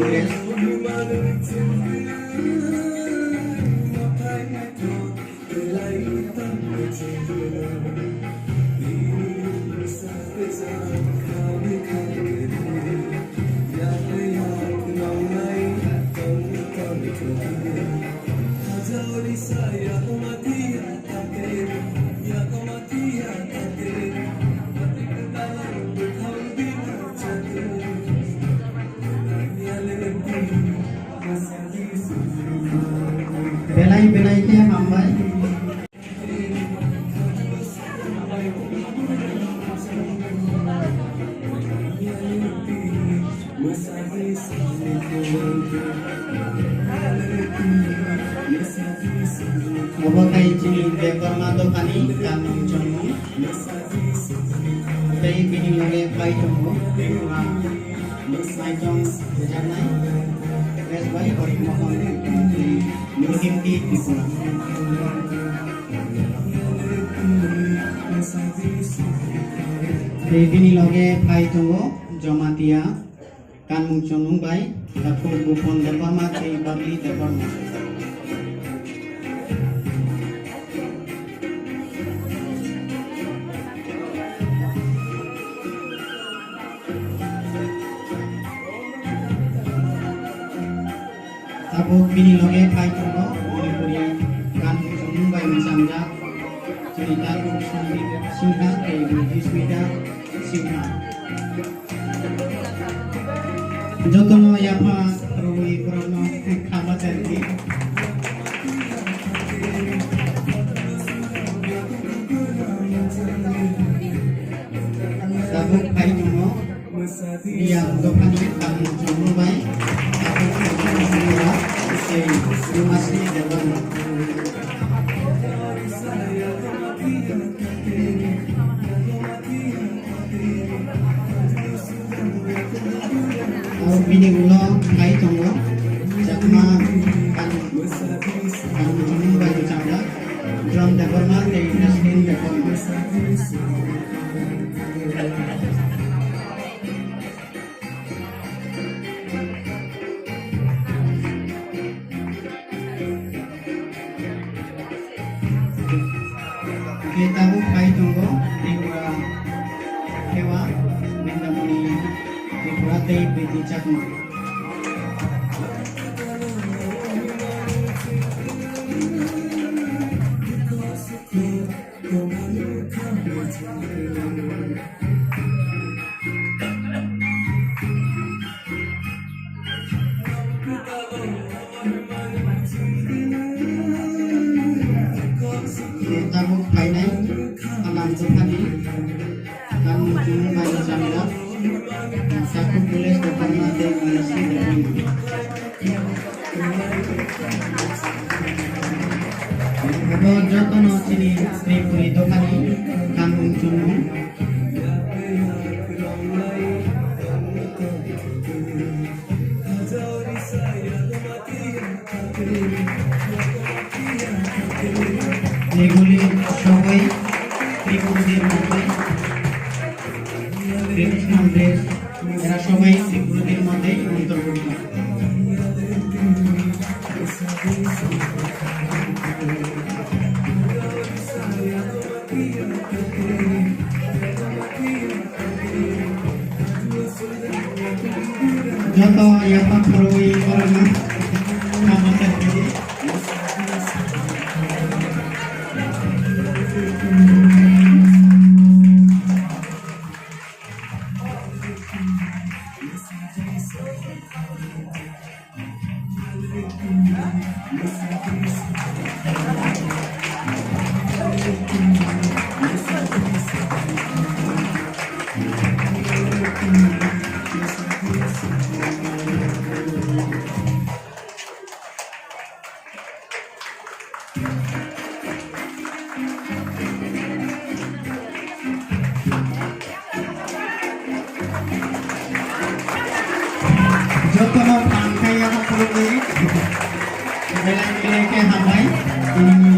Andres. Belai ke hambai. Obakai chini bekorma dokani kanung chongo. Tei bini loge pai chongo. Mai chong janai. Res bai orik mohon muhimti pipuna. Tei bini loge pai chongo jomatia kanung chongo bai. Dapur bupon bekorma tei babli bekorma. Aku bini loge pai chongo Manipuri kan chongo bai misamja cerita kusumi singha ke Bismida singha jotono yapa roi prono khama charti sabuk pai chongo yang dokani kan chongo bai you must be the one. Our bini ulo kai tongo jakma kan baju changla drum dekorma te industry dekorma. Kita bukai tunggu Dewa Dewa Mendamuni Dewa Tei Beti Cakma. Kita bukai nai alam sukani kan cuma baju jamila saku tulis depan mata Malaysia dari Abo joto no sini Tripuri dokani kampung cuma এগুলি সবাই ত্রিপুরীদের মধ্যে traditional dress এরা সবাই ত্রিপুরীদের মধ্যে অন্তর্ভুক্ত যত ইয়াপা করোই corona আমাদের jotono pangkai yang perlu ini, bela-bela ke hamai ini